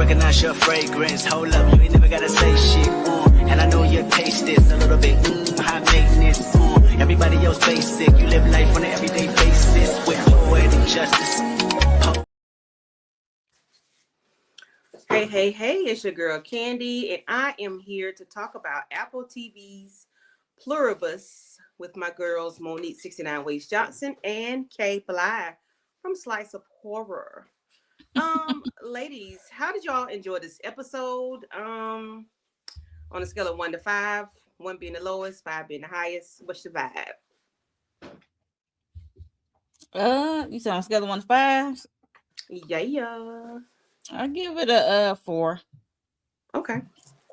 recognize your fragrance. Hold up, you ain't never gotta say shit. And I know your taste is a little bit high maintenance. Everybody else basic. You live life on an everyday basis with poetic justice. Hey, it's your girl Candy, and I am here to talk about Apple TV's Pluribus with my girls Monique 69 Ways Johnson and Kay Bly from Slice of Horror. Ladies, how did y'all enjoy this episode? On a scale of 1 to 5, 1 being the lowest, 5 being the highest, what's your vibe? You said on a scale of 1 to 5? Yeah. I give it a 4. Okay.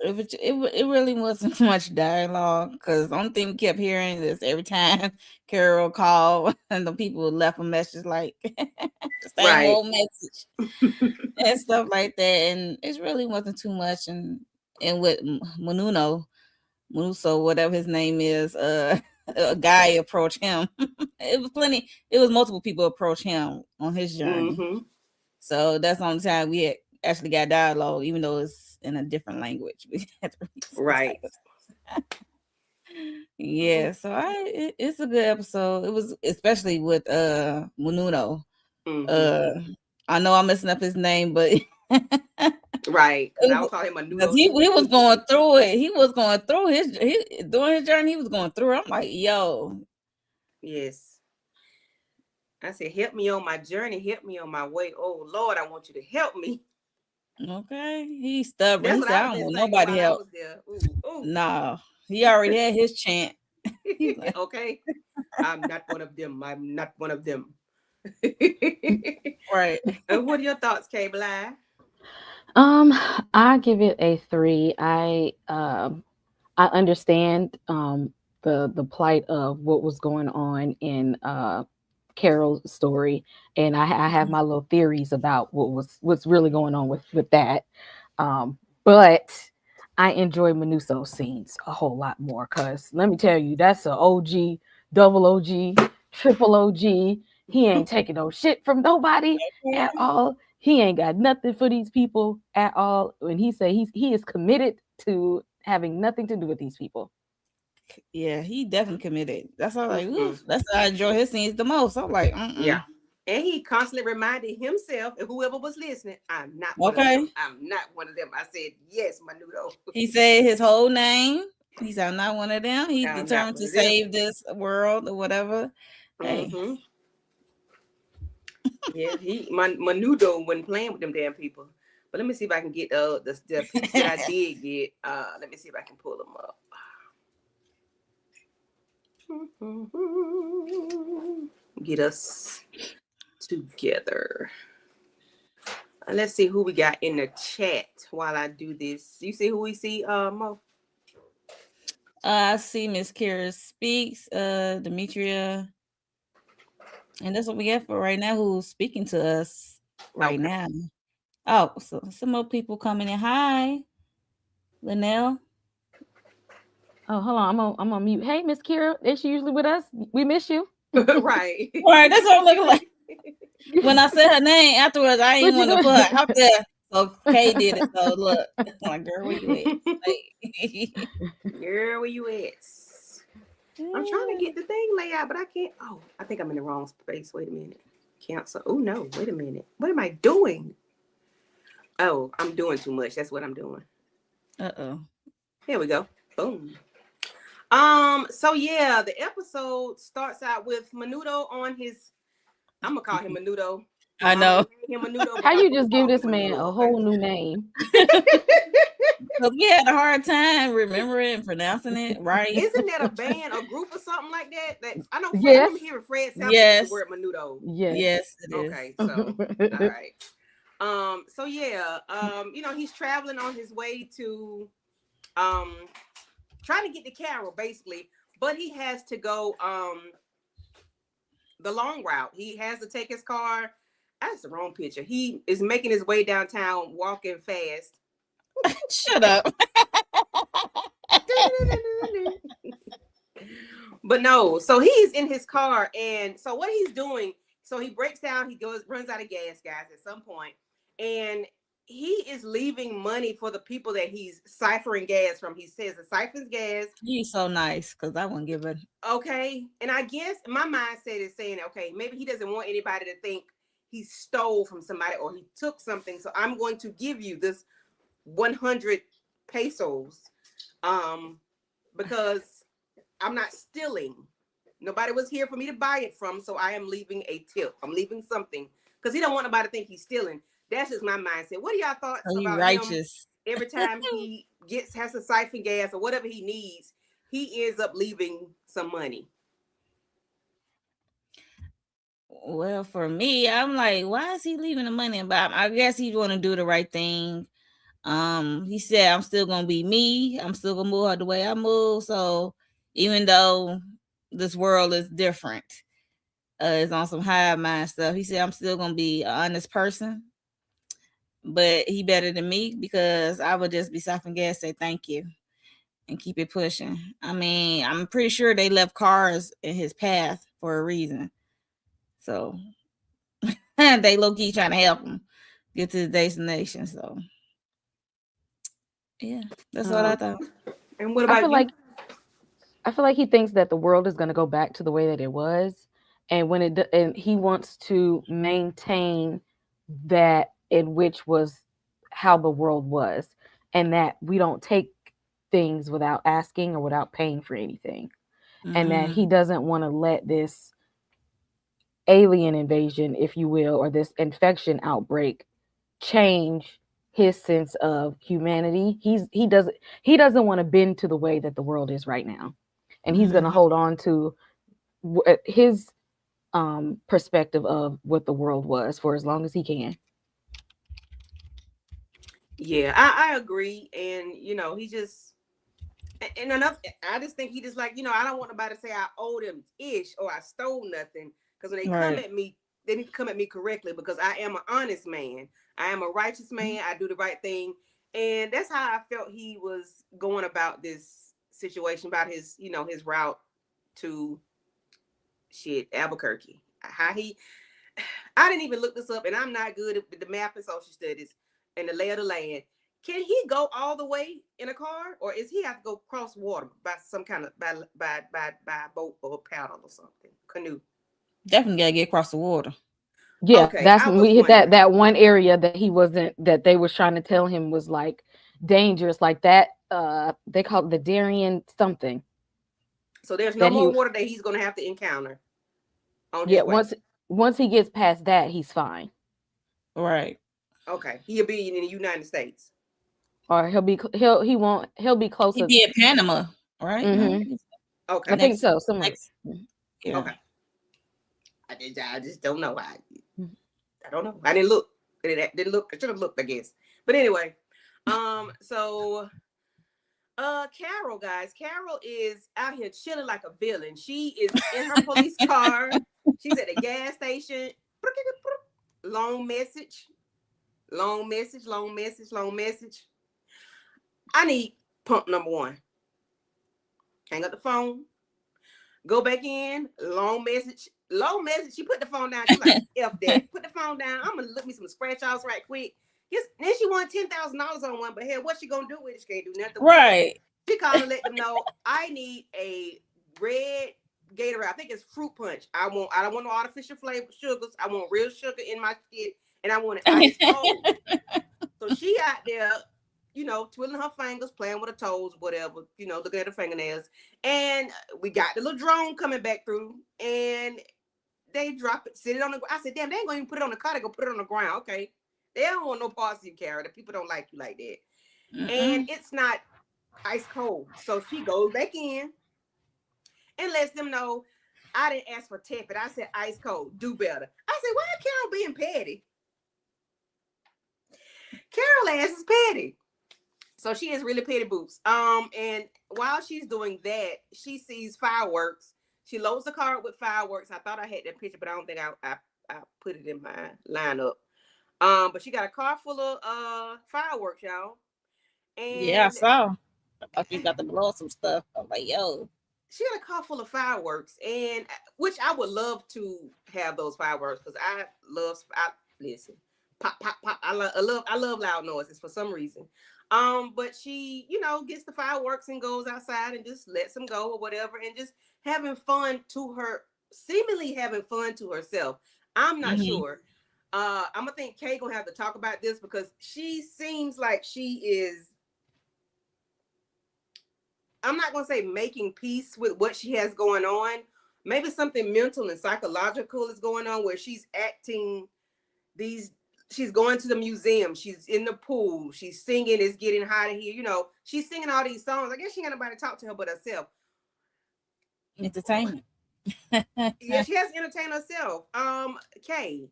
It really wasn't much dialogue because the only thing we kept hearing is every time Carol called and the people left a message like the same old message and stuff like that, and it really wasn't too much. And with Munuso, whatever his name is, a guy approached him. It was multiple people approach him on his journey. Mm-hmm. So that's the only time we had actually got dialogue, even though it's in a different language. We had to read right. Yeah, so it's a good episode. It was especially with Mununo. Mm-hmm. I know I'm messing up his name, but right. I would call him Mununo. He was going through it. He was going through during his journey. He was going through it. I'm like, yo. Yes. I said, help me on my journey. Help me on my way. Oh, Lord, I want you to help me. Okay. He's stubborn. He said, I don't want nobody help. No. He already had his chant. Like, okay. I'm not one of them. I'm not one of them. Right. And what are your thoughts, Kay Bly? I give it a 3. I understand the plight of what was going on in Carol's story, and I have my little theories about what's really going on with that. But I enjoy Munuso's scenes a whole lot more because let me tell you, that's an OG, double OG, triple OG. He ain't taking no shit from nobody at all. He ain't got nothing for these people at all. When he say he is committed to having nothing to do with these people. Yeah, he definitely committed. That's all like, oof, that's how I enjoy his scenes the most. I'm like, yeah. And he constantly reminded himself and whoever was listening, I'm not one of them. I'm not one of them. I said, yes, Menudo. He said his whole name. He said, I'm not one of them. He's determined to save this world or whatever. Mm-hmm. Yeah, Menudo wasn't playing with them damn people. But let me see if I can get the pictures that I did get. Let me see if I can pull them up. Get us together. Let's see who we got in the chat while I do this. You see who we see, Mo? I see Miss Kira Speaks, Demetria, and that's what we got for right now. Who's speaking to us right now? Oh, so some more people coming in. Hi, Linnell. Oh, hold on. I'm on mute. Hey, Miss Kira, is she usually with us? We miss you. Right. Right. That's what I'm looking like. When I said her name afterwards, I ain't want to put her out there. So Kay did it. So look, I'm like, girl, where you at? Girl, where you at? I'm trying to get the thing laid out, but I can't. Oh, I think I'm in the wrong space. Wait a minute. Cancel. Oh no, wait a minute. What am I doing? Oh, I'm doing too much. That's what I'm doing. Uh-oh. Here we go. Boom. So yeah, the episode starts out with Menudo on his. I'm gonna call him Menudo. I know. How you just give this man a whole new name? Because we had a hard time remembering and pronouncing it right. Isn't that a band, a group, or something like that? I know. Fred, I remember hearing Fred sound the word Menudo. Yes, it is. Okay, so all right. So yeah, he's traveling on his way to, trying to get to Carol, basically, but he has to go, the long route. He has to take his car. That's the wrong picture. He is making his way downtown, walking fast. Shut up. But no, so he's in his car, and so what he's doing, so he breaks down, runs out of gas, guys, at some point, and he is leaving money for the people that he's ciphering gas from. He says it siphons gas. He's so nice because I wouldn't give it. Okay. And I guess my mindset is saying, okay, maybe he doesn't want anybody to think he stole from somebody or he took something. So I'm going to give you this 100 pesos because I'm not stealing. Nobody was here for me to buy it from, so I am leaving a tip. I'm leaving something because he don't want nobody to think he's stealing. That's just my mindset. What are y'all thoughts Oh, you about him? righteous. Every time he has to siphon gas or whatever he needs, he ends up leaving some money. Well, for me, I'm like, why is he leaving the money? But I guess he's want to do the right thing. He said, I'm still gonna be me. I'm still gonna move the way I move. So even though this world is different, it's on some high mind stuff. He said, I'm still gonna be an honest person, but he better than me because I would just be stopping gas, say thank you, and keep it pushing. I mean, I'm pretty sure they left cars in his path for a reason. So they low key trying to help him get to his destination. So yeah, that's what I thought. And what I about feel you? like I feel like he thinks that the world is going to go back to the way that it was, and and he wants to maintain that in which was how the world was, and that we don't take things without asking or without paying for anything, and that he doesn't want to let this alien invasion, if you will, or this infection outbreak change his sense of humanity. He doesn't want to bend to the way that the world is right now, and he's going to hold on to his perspective of what the world was for as long as he can. Yeah, I agree. And he just and another I just think he just like, I don't want nobody to say I owed him ish or I stole nothing. Because when they come Right. at me, they need to come at me correctly because I am an honest man. I am a righteous man. I do the right thing. And that's how I felt he was going about this situation, about his route to Albuquerque. I didn't even look this up, and I'm not good at the map and social studies and the lay of the land. Can he go all the way in a car, or is he have to go cross water by some kind of by boat or paddle or something, canoe? Definitely gotta get across the water. Yeah, Okay, that's I when was we hit wondering. that one area that he wasn't that they was trying to tell him was like dangerous, like that. They call it the Darien something So there's no that he. more water that he's going to have to encounter on Yeah, his way. once he gets past that, he's fine, Right. Okay, he'll be in the United States. or he'll be He closer. be at Panama, right? No. Hmm. I Okay, think Next so. Somewhere. next yeah. okay. I just don't know. I don't know. I didn't look. Didn't look. I should have looked, I guess. But anyway, so Carol, guys, Carol is out here chilling like a villain. She is in her police car. She's at the gas station. Long message, long message, long message, long message. I need pump number one. Hang up the phone. Go back in. Long message. Long message. She put the phone down. She's like, F that. Put the phone down. I'm gonna look me some scratch offs right quick. Yes, then she won $10,000 on one, but hell, what she gonna do with it? She can't do nothing with it. Right. She called and let them know I need a red Gatorade. I think it's fruit punch. I don't want no artificial flavor sugars. I want real sugar in my shit, and I want it ice cold. So she out there, twiddling her fingers, playing with her toes, whatever, looking at her fingernails. And we got the little drone coming back through, and they drop it, sit it on the ground. I said, damn, they ain't gonna even put it on the car. They gonna put it on the ground. Okay. They don't want no parts of you, Kara. The people don't like you like that. And it's not ice cold. So she goes back in and lets them know I didn't ask for tepid. I said ice cold. Do better. I said, why Carol being petty? Carol ass is petty. So she is really petty boots. And while she's doing that, she sees fireworks. She loads the car up with fireworks. I thought I had that picture, but I don't think I put it in my lineup. But she got a car full of fireworks, y'all. Yeah, I And saw. I thought you got to blow some stuff. I'm like, yo. she had a car full of fireworks, and which I would love to have those fireworks because I listen. pop, pop, pop. I love loud noises for some reason. But she, gets the fireworks and goes outside and just lets them go or whatever, and just having fun to her, seemingly having fun to herself. I'm not Mm-hmm. sure. I'm gonna think Kay gonna have to talk about this because she seems like she is. I'm not gonna say making peace with what she has going on. Maybe something mental and psychological is going on where she's acting these she's going to the museum, she's in the pool, she's singing, it's getting hot in here, she's singing all these songs. I guess she ain't got nobody to talk to her but herself. Entertainment. Yeah, she has to entertain herself. Kay,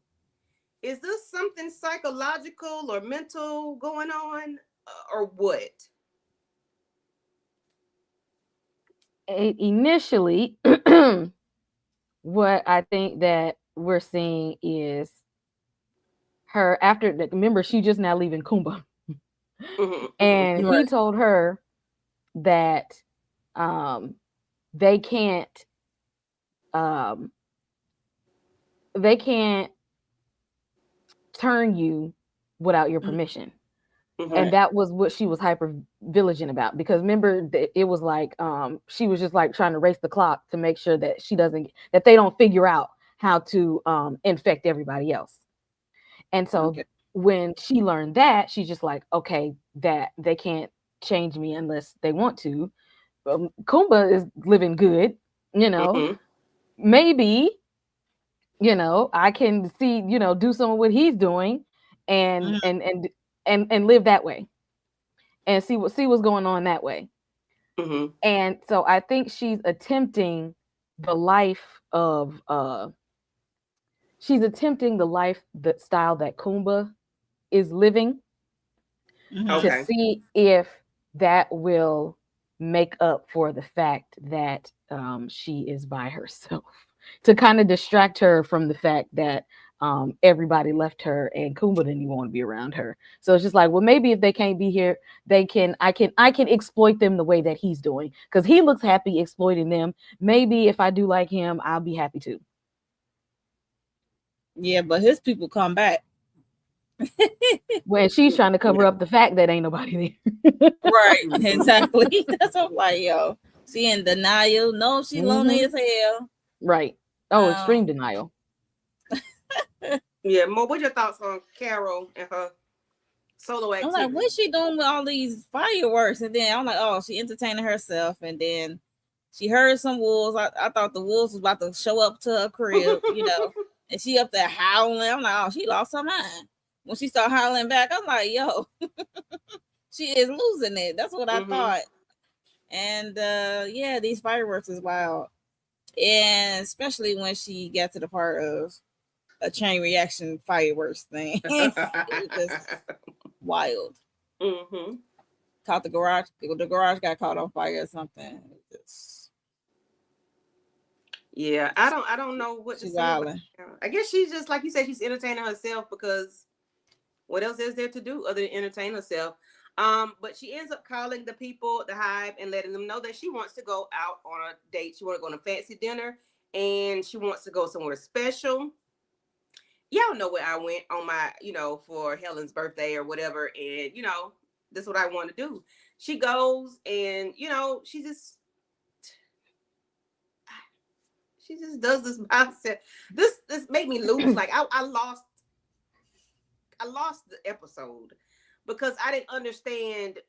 is this something psychological or mental going on, or what? Initially, what I think that we're seeing is her after the remember she just now leaving Kumba. Mm-hmm, And Right. he told her that um they can't um they can't turn you without your permission. mm-hmm, And Right. that was what she was hyper vigilant about, because remember it was like she was just like trying to race the clock to make sure that they don't figure out how to infect everybody else. And so Okay. when she learned that, she's just like, okay, that they can't change me unless they want to. Kumba is living good, you know. mm-hmm, Maybe, I can see, do some of what he's doing, and Mm-hmm. and and and live that way, and see what's going on that way. mm-hmm. And so I think she's attempting the life of the style that Kumba is living, Mm-hmm. to Okay. see if that will make up for the fact that she is by herself, to kind of distract her from the fact that everybody left her and Kumba didn't even want to be around her. So it's just like, well, maybe if they can't be here, I can exploit them the way that he's doing, because he looks happy exploiting them. Maybe if I do like him, I'll be happy too. Yeah, but his people come back. When she's trying to cover Yeah. up the fact that ain't nobody there. Right. Mm-hmm. Exactly. That's what I'm like, yo. She in denial. No, she lonely Hmm. as hell. Right. Oh, extreme Um, denial. Yeah, Mo, what's your thoughts on Carol and her solo I'm like, what's activities? she doing with all these fireworks? And then I'm like, oh, she entertaining herself. And then she heard some wolves. I thought the wolves was about to show up to her crib, and she up there howling. I'm like, oh, she lost her mind. When she started howling back, I'm like, yo, she is losing it. That's what I Mm-hmm. thought. And yeah, these fireworks is wild. And especially when she got to the part of a chain reaction fireworks thing. It was just wild. Mm-hmm. Caught the garage got caught on fire or something. Just, Yeah, I don't know what to she say about wilding. Carol. I guess she's just like you said, she's entertaining herself because what else is there to do other than entertain herself? But she ends up calling the people at the hive and letting them know that she wants to go out on a date. She want to go on a fancy dinner and she wants to go somewhere special. Y'all know where I went on my, for Helen's birthday or whatever, and this is what I want to do. She goes and she just does this by herself. This made me lose. Like I lost the episode because I didn't understand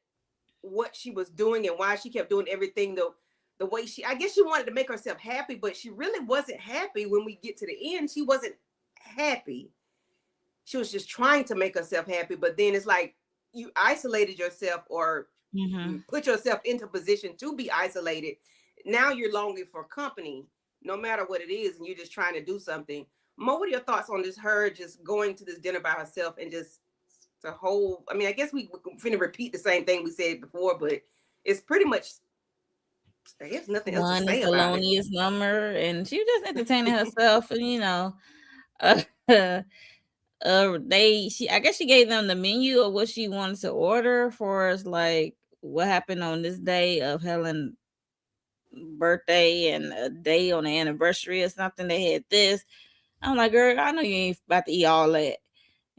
what she was doing and why she kept doing everything the way I guess she wanted to make herself happy, but she really wasn't happy. When we get to the end, she wasn't happy. She was just trying to make herself happy, but then it's like you isolated yourself or Mm-hmm. put yourself into a position to be isolated. Now you're longing for company, no matter what it is, and you're just trying to do something. Mo, what are your thoughts on this? Her just going to this dinner by herself and just the whole. I mean, I guess we finna repeat the same thing we said before, but it's pretty much. I guess nothing else to One is say the about it. loneliest number, and she was just entertaining herself, and uh, I guess she gave them the menu of what she wanted to order for us, like what happened on this day of Helen's birthday and a day on the anniversary or something. They had this. I'm like, girl, I know you ain't about to eat all that.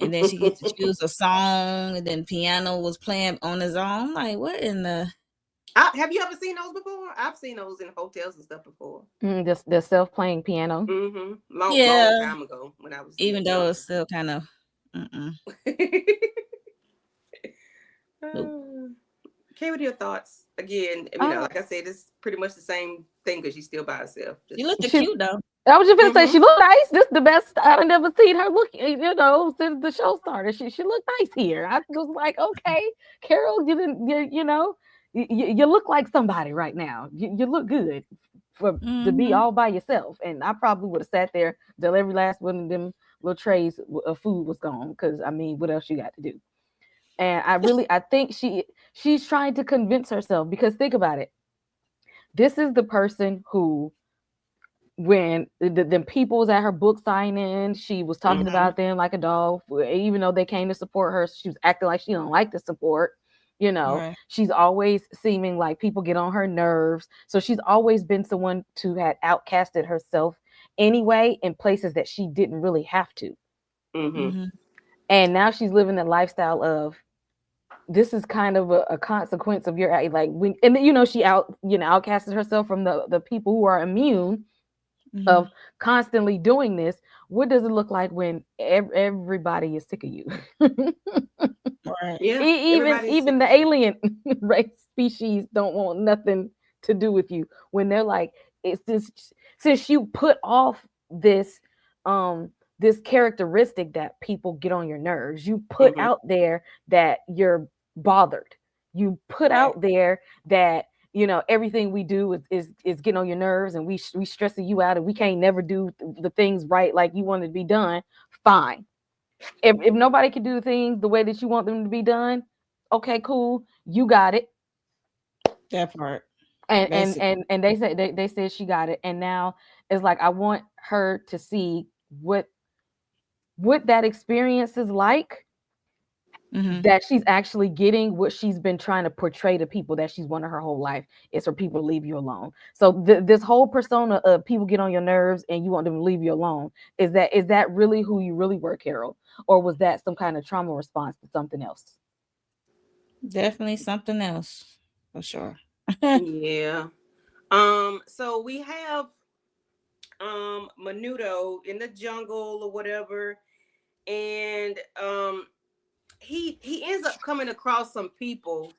And then she gets to choose a song, and then piano was playing on his own. I'm like, what in the? Have you ever seen those before? I've seen those in hotels and stuff before. The self-playing piano. Long Yeah, time ago when I was even though younger. it's still kind of, nope. Okay, what are your thoughts? Again, like I said, it's pretty much the same thing because she's still by herself. You look She, cute though. I was just gonna say she looked nice. This is the best I've never seen her look. Since the show started, she looked nice here. I was like, okay, Carol, you look like somebody right now. You look good to be all by yourself. And I probably would have sat there till every last one of them little trays of food was gone. Because I mean, what else you got to do? And I think she's trying to convince herself, because think about it. This is the person who, when the people was at her book signing, she was talking about them like a dog. Even though they came to support her, she was acting like she don't like the support. Right. She's always seeming like people get on her nerves. So she's always been someone to had outcasted herself anyway in places that she didn't really have to. And now she's living the lifestyle of, this is kind of a consequence of your, like, when, and she outcasted herself from the people who are immune of constantly doing this. What does it look like when everybody is sick of you? Right. Yeah, even the alien race species don't want nothing to do with you, when they're like, it's this, since you put off this this characteristic that people get on your nerves, you put out there that you're bothered, you put out there that everything we do is getting on your nerves, and we stressing you out, and we can't never do the things right like you want it to be done. Fine. If nobody can do things the way that you want them to be done, okay, cool, you got it. That part. And they said she got it, and now it's like, I want her to see what that experience is like, that she's actually getting what she's been trying to portray to people that she's wanted her whole life, is for people to leave you alone. So this whole persona of people get on your nerves and you want them to leave you alone, is that really who you really were, Carol? Or was that some kind of trauma response to something else? Definitely something else, for sure. Yeah. So we have Menudo in the jungle or whatever, and he ends up coming across some people,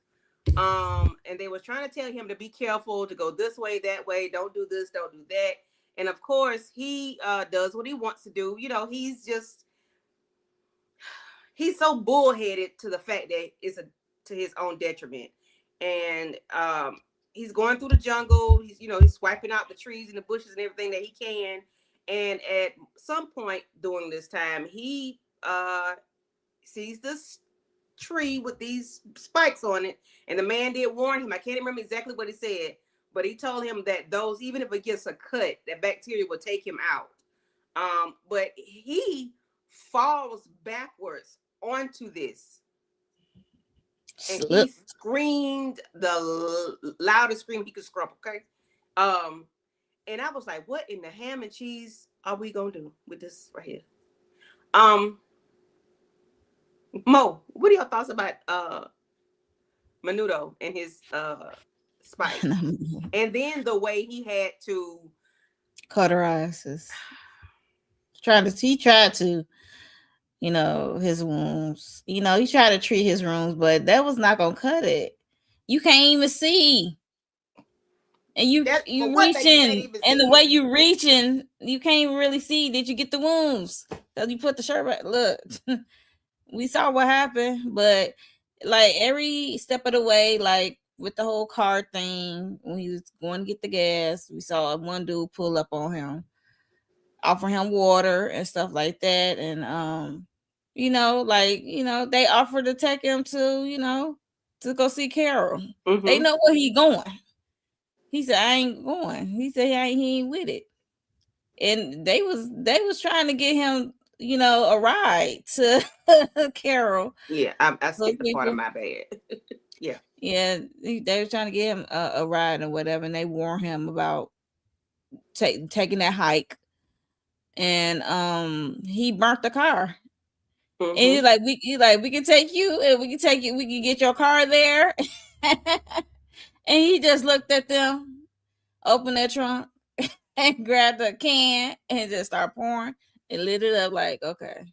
and they were trying to tell him to be careful, to go this way, that way, don't do this, don't do that. And of course he does what he wants to do. He's so bullheaded to the fact that it's to his own detriment. And he's going through the jungle. He's swiping out the trees and the bushes and everything that he can. And at some point during this time, he sees this tree with these spikes on it. And the man did warn him. I can't remember exactly what he said, but he told him that those, even if it gets a cut, that bacteria will take him out. But he falls backwards onto this, and he screamed the loudest scream he could scream. Okay, and I was like, "What in the ham and cheese are we gonna do with this right here?" Mo, what are your thoughts about Menudo and his spike, and then the way he had to cauterize his, he tried to his wounds. He tried to treat his wounds, but that was not gonna cut it. You can't even see. And you reaching, and the way you reaching, you can't really see. Did you get the wounds? So you put the shirt back. Look, we saw what happened, but like every step of the way, like with the whole car thing, when he was going to get the gas, we saw one dude pull up on him, offer him water and stuff like that, and they offered to take him to to go see Carol. They know where he going. He said, I ain't going. He said he ain't with it. And they was trying to get him, a ride to Carol. Yeah, I skipped the part of my bad. Yeah. Yeah, they were trying to get him a ride or whatever, and they warned him about taking that hike. And he burnt the car. And we can take you, and we can get your car there. And he just looked at them, opened their trunk, and grabbed a can and just start pouring and lit it up like, okay.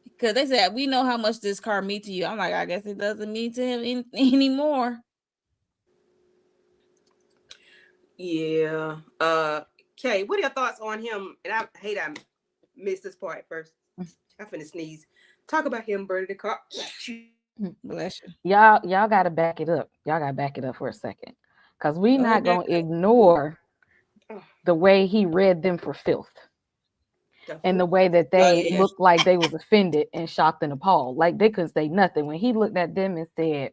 Because they said, we know how much this car means to you. I'm like, I guess it doesn't mean to him anymore. Yeah. Kay, what are your thoughts on him? And I hate I missed this part first. I'm finna sneeze. Talk about him burning the car. Bless you. Y'all gotta back it up. Y'all gotta back it up for a second. Because we Go not ahead. gonna ignore the way he read them for filth. And the way that they yeah. looked like they was offended and shocked and appalled. Like they couldn't say nothing. When he looked at them and said,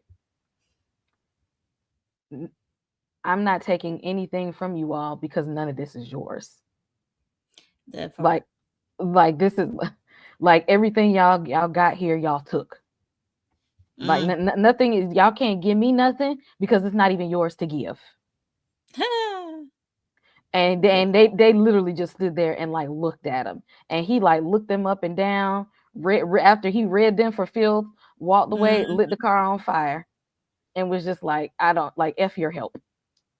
I'm not taking anything from you all because none of this is yours. That part. Like this is like everything y'all got here, y'all took. Like nothing is, y'all can't give me nothing because it's not even yours to give. And they literally just stood there and like looked at him, and he like looked them up and down. After he read them for filth, walked away, lit the car on fire, and was just like, I don't like F your help.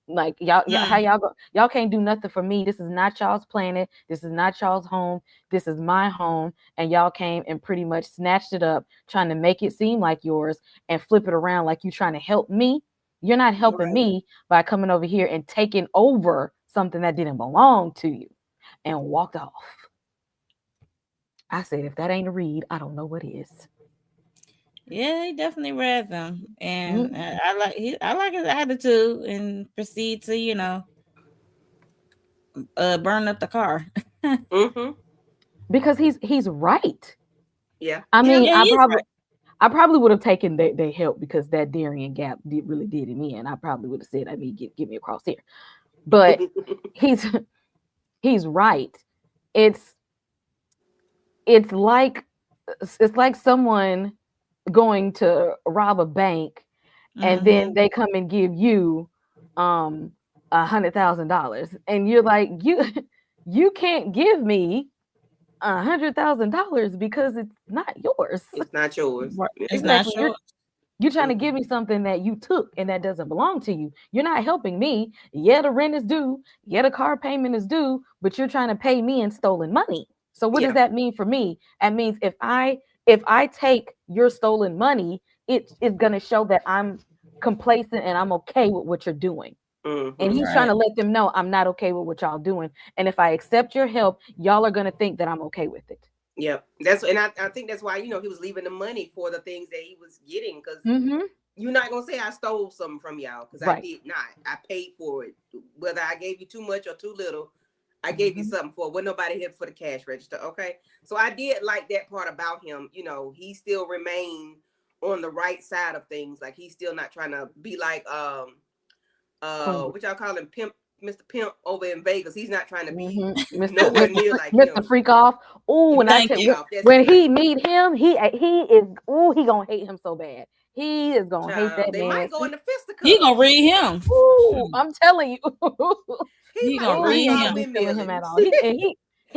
Like y'all how y'all can't do nothing for me. This is not y'all's planet. This is not y'all's home. This is my home, and y'all came and pretty much snatched it up, trying to make it seem like yours and flip it around like you trying to help me. You're not helping me by coming over here and taking over something that didn't belong to you, and walked off. I said, if that ain't a read, I don't know what is. Yeah, he definitely read them, and I like his attitude and proceed to burn up the car. Because he's right. Yeah. I mean, Yeah, he's right. I probably would have taken their help because that Darien gap really did it in. I probably would have said, I mean, get me across here. But he's right. It's like someone going to rob a bank, and then they come and give you $100,000, and you're like, you can't give me $100,000 because it's not yours. It's not yours. Right. It's Exactly. not sure. You're trying to give me something that you took and that doesn't belong to you. You're not helping me. Yeah, the rent is due. Yeah, the car payment is due, but you're trying to pay me in stolen money. So what does that mean for me? That means if I take your stolen money, it is going to show that I'm complacent and I'm okay with what you're doing. And he's trying to let them know I'm not okay with what y'all doing. And if I accept your help, y'all are going to think that I'm okay with it. Yep. I think that's why, he was leaving the money for the things that he was getting. Because you're not going to say I stole something from y'all, because I did not. I paid for it. Whether I gave you too much or too little, I gave you something for it. Wasn't nobody here for the cash register. Okay. So I did like that part about him. He still remained on the right side of things. Like, he's still not trying to be like, what y'all call him, Mr. Pimp over in Vegas. He's not trying to be nowhere near like Mr. him. Freak off. Oh, when I tell you, when he meet him, he is. Oh, he gonna hate him so bad. He is gonna hate that they man. Might go into fisticuffs. He gonna read him. Ooh, I'm telling you. he gonna read him at all. He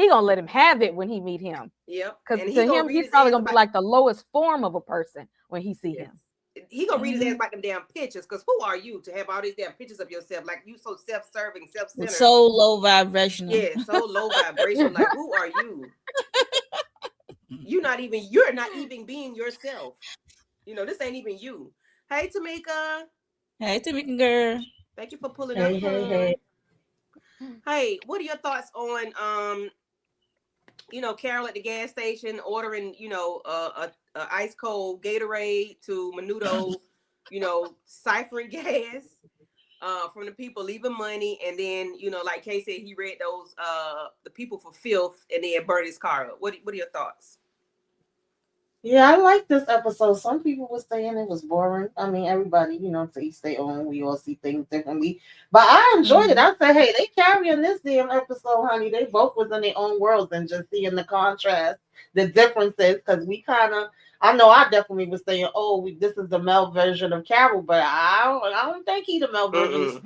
gonna let him have it when he meet him. Yep. Because to him, he's probably gonna be like the lowest form of a person when he see him. He gonna read his ass about them damn pictures. Because who are you to have all these damn pictures of yourself? Like, you so self-serving, self-centered, so low vibrational. Yeah, so low vibrational. Like, who are you? You're not even being yourself. This ain't even you. Hey, Tamika. Hey, Tamika girl. Thank you for pulling up. Hey. Hey, what are your thoughts on Carol at the gas station ordering, a ice cold Gatorade to Menudo, ciphering gas from the people leaving money, and then like Kay said, he read those the people for filth and then burned his car up. What are your thoughts? Yeah, I like this episode. Some people were saying it was boring. I mean, everybody, to each their own. We all see things differently. But I enjoyed it. I said, hey, they carrying this damn episode, honey. They both was in their own worlds and just seeing the contrast, the differences. Because I know I definitely was saying, this is the male version of Carol. But I don't think he the male version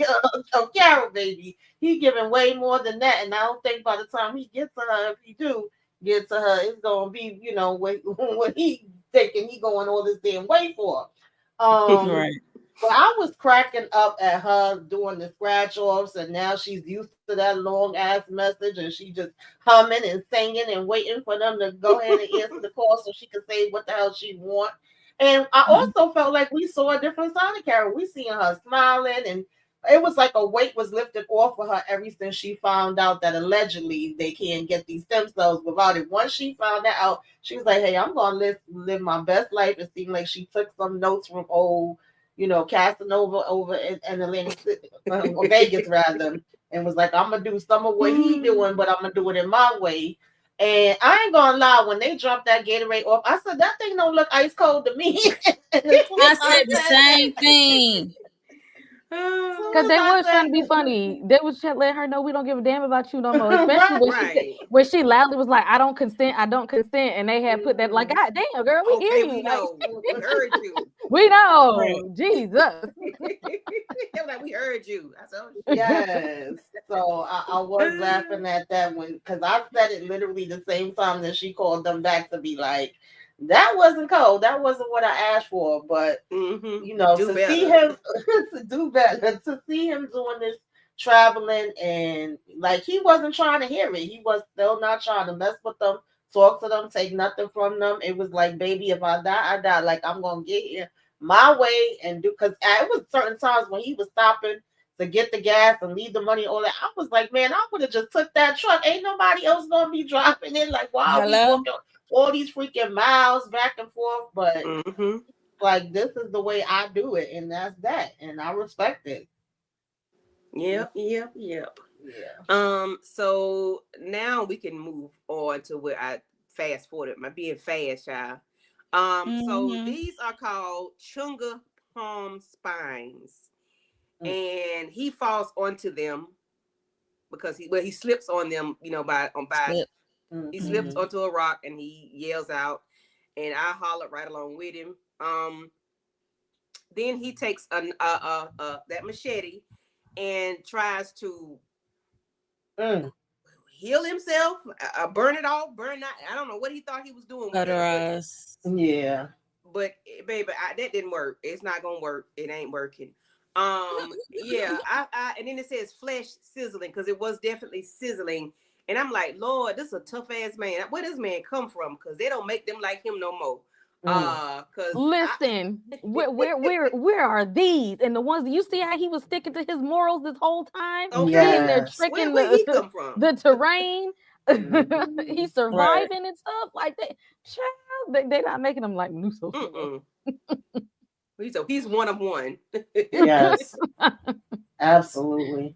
of Carol, baby. He giving way more than that. And I don't think by the time he gets to her, if he do, get to her, it's gonna be, you know, what he thinking he going all this damn way for. Um, Right. but I was cracking up at her doing the scratch offs, and now she's used to that long ass message, and she just humming and singing and waiting for them to go ahead and answer the call so she can say what the hell she want. And I also felt like we saw a different side of Carol. We seeing her smiling, and it was like a weight was lifted off of her ever since she found out that allegedly they can't get these stem cells without it. Once she found that out, she was like, "Hey, I'm gonna live my best life." It seemed like she took some notes from old, you know, Casanova over in Atlantic City, or Vegas rather, and was like, "I'm gonna do some of what he doing, but I'm gonna do it in my way." And I ain't gonna lie, when they dropped that Gatorade off, I said that thing don't look ice cold to me. And as soon I as said the said same that, thing. Because they as I was trying to be said funny. They was letting her know we don't give a damn about you no more. Especially when she said, Right. when she loudly was like, I don't consent. And they had put that like, God damn, girl, we hear Okay, you. we Like, know. We heard you. we Right. know. Jesus. They were like, we heard you. I said, oh, yes. So I was shit. laughing at that one because I said it literally the same time that she called them back to be like, that wasn't cold. That wasn't what I asked for. But you know, Do to see better. him to do better, to see him doing this traveling, and like he wasn't trying to hear it. He was still not trying to mess with them, talk to them, take nothing from them. It was like, baby, if I die, I die. Like I'm gonna get here my way and do, because it was certain times when he was stopping to get the gas and leave the money, all that. I was like, man, I would have just took that truck. Ain't nobody else gonna be driving it. Like, why are we Hello? walking all these freaking miles back and forth? But Mm-hmm. like, this is the way I do it, and that's that, and I respect it. Yep, yep, yep. Yeah. So now we can move on to where I fast forwarded. My being fast, y'all. So Mm-hmm. these are called chunga palm spines, Mm. and he falls onto them because he slips on them, you know, by Slip. he Mm-hmm. slips onto a rock and he yells out, and I hollered right along with him. Then he takes that machete and tries to Mm. heal himself, burn it off, burn that. I don't know what he thought he was doing with that, Cauterize. Yeah. but baby, that didn't work. It's not gonna work. It ain't working. Yeah, and then it says flesh sizzling because it was definitely sizzling. And I'm like, Lord, this is a tough ass man. Where does man come from? Because they don't make them like him no more. Mm. Cause Listen, where are these? And the ones that you see how he was sticking to his morals this whole time? He in okay, there Yes. tricking where he come from? the terrain. Mm-hmm. He's Right. surviving and stuff like that. Child, they're not making him like Nuso. He's one of one. Yes. Absolutely.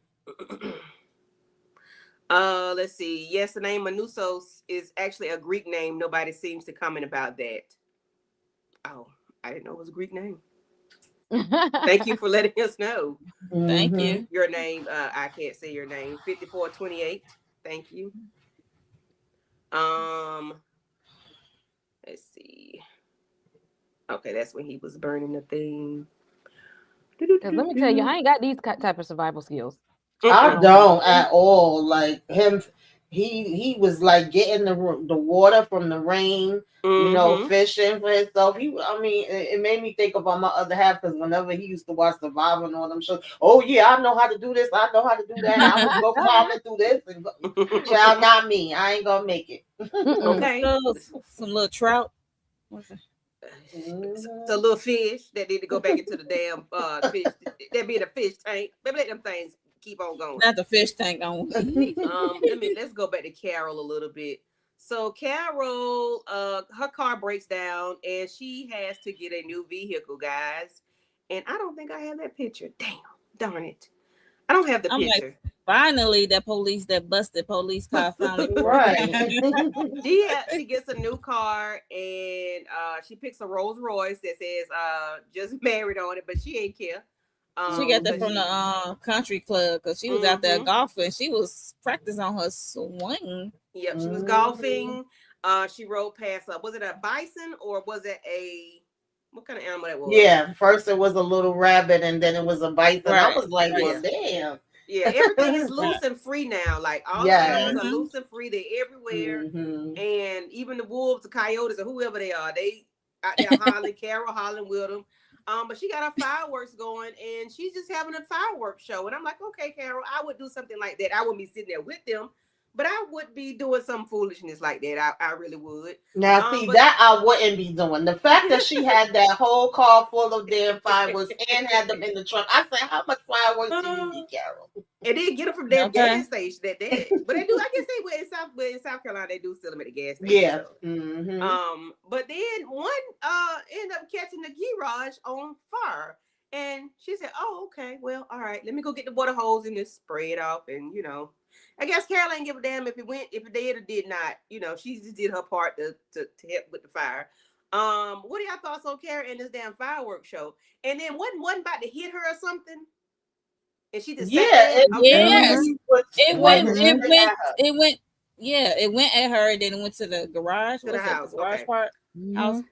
Let's see. Yes, the name Manusos is actually a Greek name. Nobody seems to comment about that. Oh, I didn't know it was a Greek name. Thank you for letting us know. Thank Mm-hmm. you. Your name, I can't say your name. 5428. Thank you. Let's see. Okay, that's when he was burning the thing. Because let me tell you, I ain't got these type of survival skills. I Mm-mm. don't at all. Like him, he was like getting the water from the rain, you know, Mm-hmm. fishing for himself. I mean, it made me think about my other half because whenever he used to watch Survivor and all them shows, oh yeah, I know how to do this, I know how to do that. I would go climbing through this and go, child, not me. I ain't gonna make it. Okay. Some little trout. What's it? It's Mhm. a little fish that need to go back into the damn fish. That be in a fish tank. Maybe let them things keep on going. Not the fish tank on. Let's go back to Carol a little bit. So Carol, her car breaks down and she has to get a new vehicle, guys. And I don't think I have that picture. Damn, darn it. I don't have the I'm like, picture. finally, that busted police car finally broke Right. down. She gets a new car and she picks a Rolls Royce that says just married on it, but she ain't care. She got that Because from the country club because she was out there golfing. She was practicing on her swing. yep, she was Mhm. golfing. She rode past was it a bison or was it a what kind of animal that was? Yeah, first it was a little rabbit and then it was a bison. I Right, was like, well, right. Yeah. damn. Yeah, everything is loose and free now. Like all the Yes. animals are loose and free. They're everywhere. Mm-hmm. And even the wolves, the coyotes, or whoever they are, they out there hollering, Carol hollering with them. But she got her fireworks going, and she's just having a fireworks show. And I'm like, okay, Carol, I would do something like that. I wouldn't be sitting there with them, but I would be doing some foolishness like that. I really would. Now, see, But that I wouldn't be doing. The fact that she had that whole car full of damn fireworks and had them in the trunk, I said, how much fireworks do you need, Carol? and then get them from their Okay. gas station. But they do. I guess they were in South Carolina. They do sell them at the gas station. Yeah. So. Mm-hmm. But then one ended up catching the garage on fire. And she said, oh, okay, well, all right, let me go get the water hose and just spray it off. And, I guess Carol ain't give a damn if it did or did not. She just did her part to help with the fire. What are y'all thoughts on Carol and this damn fireworks show? And then wasn't about to hit her or something? And she just sat there? Yes. It went, Yeah. it went at her, then it went to the garage. To the house. The garage part? House.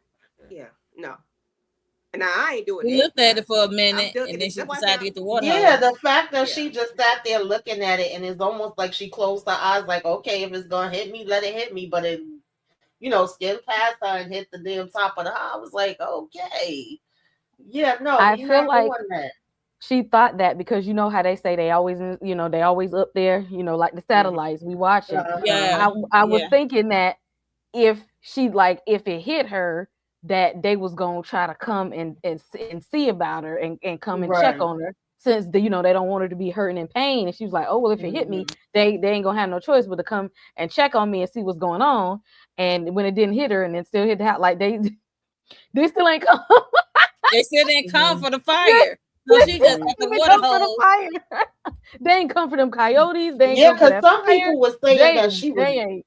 Yeah, no. Now I ain't doing We that. looked at it for a minute, and then she decided to get the water. Yeah, the fact that she just sat there looking at it, and it's almost like she closed her eyes, like, okay, if it's gonna hit me, let it hit me. But it, skimmed past her and hit the damn top of the house. I was like, okay, yeah, no, I feel like that. She thought that because you know how they say they always, they always up there, like the satellites we watching. Yeah, I was thinking that if it hit her, that they was gonna try to come and see about her and come and check on her, since they don't want her to be hurting in pain. And she was like, oh well, if it hit me, they ain't gonna have no choice but to come and check on me and see what's going on. And when it didn't hit her and it still hit the house, like they still ain't come. They still didn't come for the fire. So she just got the water hose. They ain't come for them coyotes. They ain't Yeah, because some people were saying that she was. They ain't.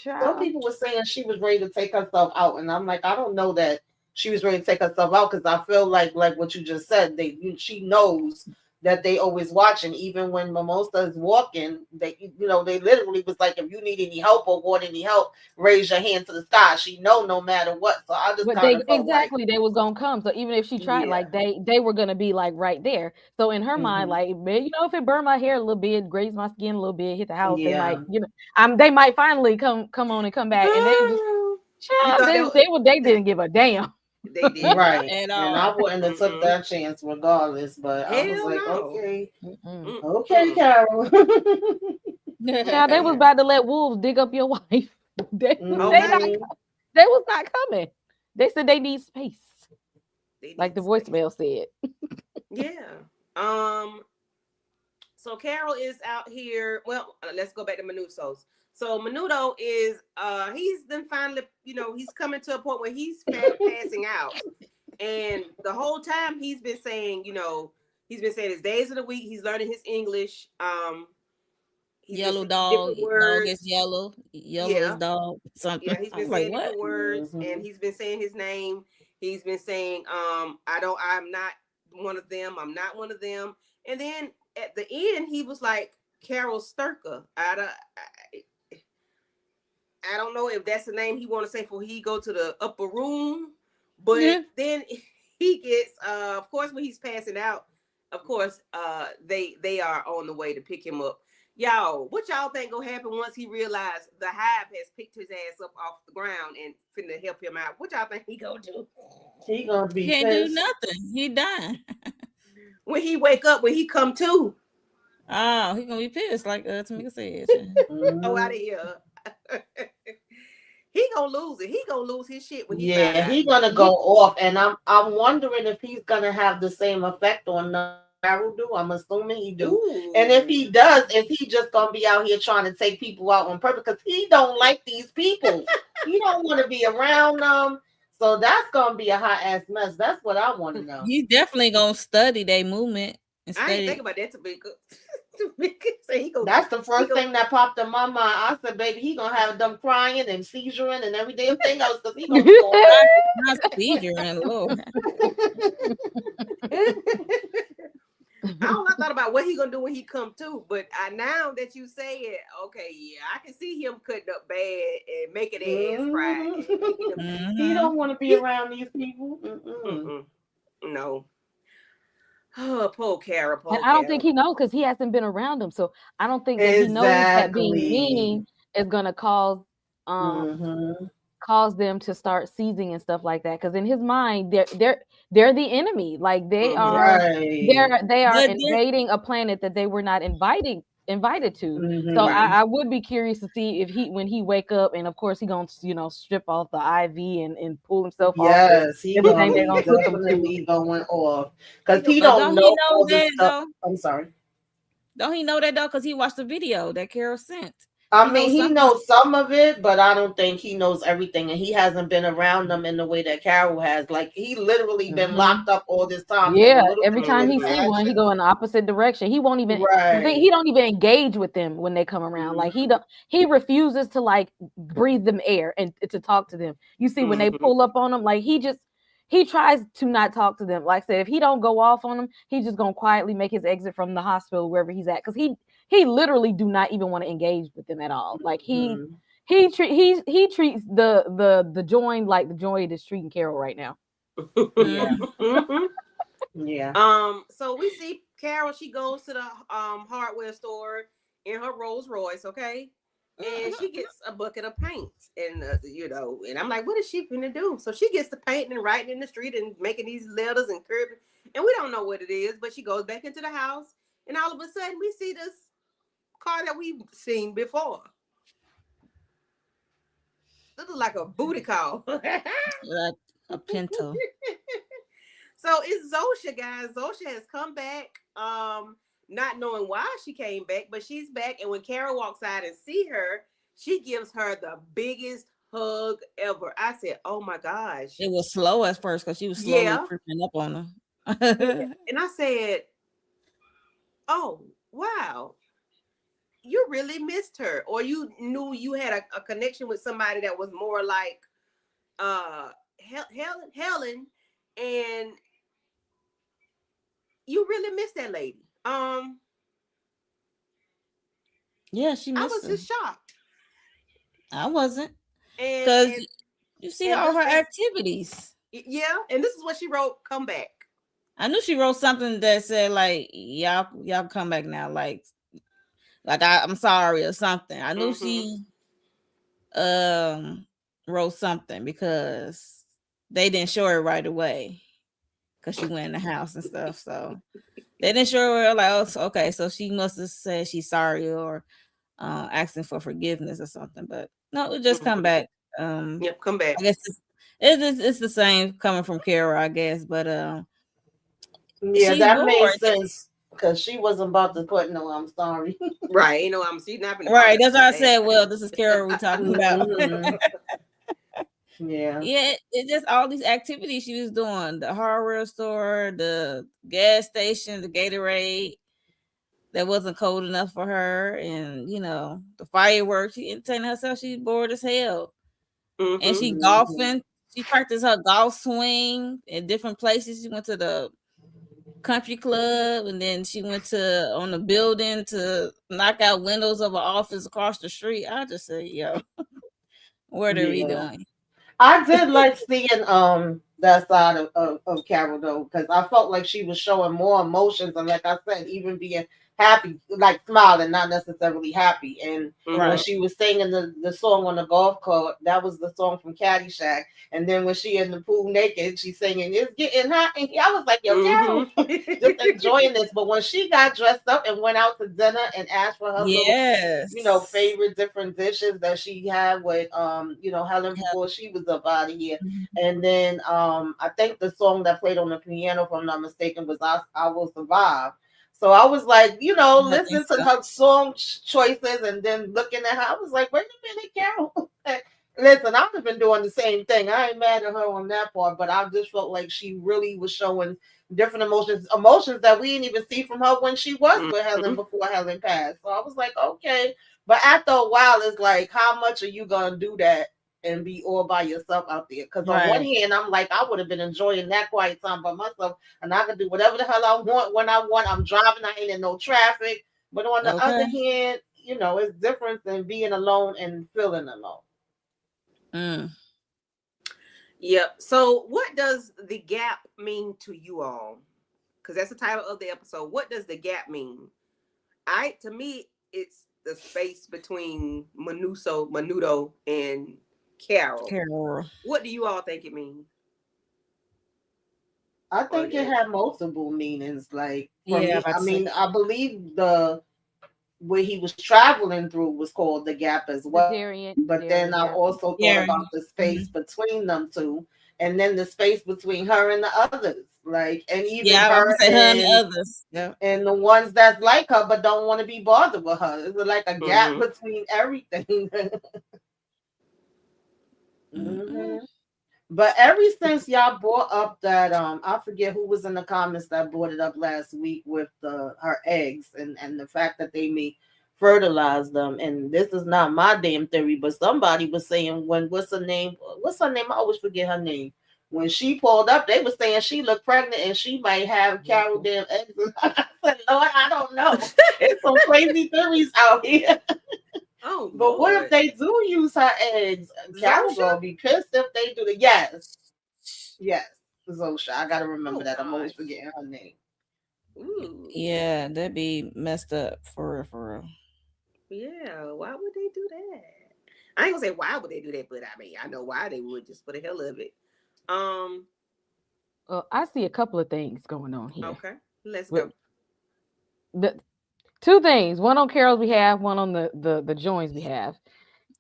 Some people were saying she was ready to take herself out, and I'm like, I don't know that she was ready to take herself out, because I feel like what you just said, she knows that they always watching. Even when Mimosa is walking, they literally was like, if you need any help or want any help, raise your hand to the sky. She know no matter what. So I just they was gonna come. So even if she tried, like they were gonna be like right there. So in her mind, like, if it burned my hair a little bit, grazed my skin a little bit, hit the house, they might, they might finally come on and come back. And they didn't give a damn. They did right, and I wouldn't have took that chance regardless. But I was like, okay, Carol. Child, they was about to let wolves dig up your wife. They was not coming. They said they need space, like the voicemail said. Yeah. So Carol is out here. Well, let's go back to Menudo's. So Menudo is he's then finally, he's coming to a point where he's passing out. And the whole time he's been saying, his days of the week, he's learning his English. Yellow dog. Dog is yellow. Yellow is dog. Something. Yeah, he's been saying different words, and he's been saying his name. He's been saying, I'm not one of them. I'm not one of them. And then at the end, he was like, Carol Sturka. I don't know if that's the name he want to say before he go to the upper room, but then he gets, of course, when he's passing out, of course, they are on the way to pick him up. Y'all, what y'all think gonna happen once he realized the hive has picked his ass up off the ground and finna help him out? What y'all think he gonna do? He gonna be can't pissed. do nothing. He done. When he wake up, when he come to, oh, he gonna be pissed, like Tamika said. Oh, out of here. He gonna lose it. He gonna lose his shit when he he gonna go off, and I'm wondering if he's gonna have the same effect on Carol do. I'm assuming he do. Ooh. And if he does, is he just gonna be out here trying to take people out on purpose? Because he don't like these people. He don't want to be around them. So that's gonna be a hot ass mess. That's what I want to know. He's definitely gonna study their movement. I ain't think about that, Tamika. That's the first thing that popped in my mind. I said, baby, he gonna have them crying and seizuring and every damn thing else, because he gonna be going not seizuring, Lord. I thought about what he gonna do when he come to, but now that you say it, okay, yeah, I can see him cutting up bad and making their ass cry. He don't want to be around these people. No. Oh, poor Carol, And poor I don't think Carol. he knows because he hasn't been around them. So I don't think that he knows that being Exactly. mean is gonna um Mm-hmm. cause them to start seizing and stuff like that. Because in his mind, they're the enemy. Like Mm-hmm. Right. they are But then, invading a planet that they were not invited to. So Mm-hmm. Right. I would be curious to see if when he wake up, and of course he gonna strip off the IV and pull himself off of Yes, he everything gonna they're be gonna hook him to. definitely going off He because gonna he but don't don't he know know all the that stuff. though? I'm sorry. Don't he know that though? Because he watched the video that Carol sent. I He mean, knows he something. knows some of it, but I don't think he knows everything, and he hasn't been around them in the way that Carol has. Like he literally been Mhm. locked up all this time, so the Yeah, little every bit of time he Mm-hmm. see one, he interaction, go in the opposite direction. He won't even the thing. right? He don't even engage with them when they come around. Like Mhm. he refuses to like breathe them air and to talk to them. You see, when they Mm-hmm. pull up on him, like he tries to not talk to them. Like I said, if he don't go off on them, he's just gonna quietly make his exit from the hospital wherever he's at. Because he literally do not even want to engage with them at all. Like Mhm. he treats the joint like the joint is treating Carol right now. Yeah, Mm-hmm. yeah. So we see Carol, she goes to the hardware store in her Rolls Royce, okay? And she gets a bucket of paint, and and I'm like, what is she gonna do? So she gets the paint and writing in the street and making these letters and curving, and we don't know what it is, but she goes back into the house, and all of a sudden we see this car that we've seen before. This is like a booty call. Like a Pinto. So it's Zosha, guys. Zosha has come back, not knowing why she came back, but she's back. And when Kara walks out and see her, she gives her the biggest hug ever. I said, "Oh my gosh, It was slow at first because she was slowly yeah, creeping up on yeah." her. And I said, "Oh wow, you really missed her, or you knew you had a connection with somebody that was more like Helen, and you really missed that lady." Yeah, she I missed was her. just shocked. I wasn't. And Because and you see and all her this is activities. yeah, and this is what she wrote. Come back. I knew she wrote something that said like y'all come back now, like I'm sorry or something. I knew Mm-hmm. she um wrote something because they didn't show her right away because she went in the house and stuff. So they didn't show her like, oh, okay, so she must have said she's sorry or asking for forgiveness or something. But no, it just come Mm-hmm. back. Yep, come back. I guess it's the same coming from Kara, I guess, but Yeah, she's that made bored. sense because she wasn't about to put no. I'm sorry. Right. I'm she's not gonna Right, apologize that's for why I that. said, well, this is Kara we talking about. Hmm. Yeah. Yeah, it just all these activities she was doing, the hardware store, the gas station, the Gatorade that wasn't cold enough for her, and the fireworks. She entertained herself. She's bored as hell, and Mm-hmm. she Hmm. golfing. She practiced her golf swing in different places. She went to the country club, and then she went to on the building to knock out windows of an office across the street. I just say, yo, what are we Yeah. doing? I did like seeing that side of Carol though, because I felt like she was showing more emotions and like I said, even being happy, like smiling, not necessarily happy. And when Mm-hmm. Right. she was singing the song on the golf court, that was the song from Caddyshack. And then when she in the pool naked, she's singing "It's Getting Hot." And I was like, "Yo, Carol, just Mm-hmm. enjoying this." But when she got dressed up and went out to dinner and asked for her little Yes. favorite different dishes that she had with Helen before she was up out of here. Mhm. And then I think the song that played on the piano, if I'm not mistaken, was I Will Survive. So I was like, I think listening to so. her song choices and then looking at her, I was like, wait a minute, Carol. Listen, I've been doing the same thing. I ain't mad at her on that part, but I just felt like she really was showing different emotions that we didn't even see from her when she was with Helen before Helen passed. So I was like, okay. But after a while, it's like, how much are you gonna do that and be all by yourself out there? Because on one Right. hand, I'm like, I would have been enjoying that quiet time by myself, and I could do whatever the hell I want when I want. I'm driving, I ain't in no traffic. But on the other Okay. hand, it's different than being alone and feeling alone. Mm. Yep. So what does the gap mean to you all? because that's the title of the episode. What does the gap mean? To me, it's the space between Menudo, and Carol. Carol. What do you all think it means? I Or think it had multiple meanings. Like for Yeah, me, about I to say. mean, I believe the where he was traveling through was called the gap as The well. Darien, But then I yeah. also thought Yeah. about the space between them two, and then the space between her and the others. Like, and even Yeah, I was her gonna say her and and the others. Yeah. the ones that's like her but don't want to be bothered with her. It's like a gap Mm-hmm. between everything. Mm-mm. hmm But ever since y'all brought up that I forget who was in the comments that brought it up last week with the her eggs and the fact that they may fertilize them. And this is not my damn theory, but somebody was saying when what's her name? What's her name? I always forget her name. When she pulled up, they were saying she looked pregnant and she might have Carol damn eggs. I said, Lord, I don't know. It's some crazy theories out here. Oh But what if Lord, they do use her eggs? Carol Zosha. gonna be pissed if they do the yes, Zosha. I gotta remember Oh that. I'm always gosh. forgetting her name. Ooh. Yeah, that'd be messed up for real, for real. Yeah. Why would they do that? I ain't gonna say why would they do that, but I mean I know why they would, just for the hell of it. Um. Well, I see a couple of things going on here. Okay. Let's With go. the two things, one on Carol's behalf, one on the Joins behalf.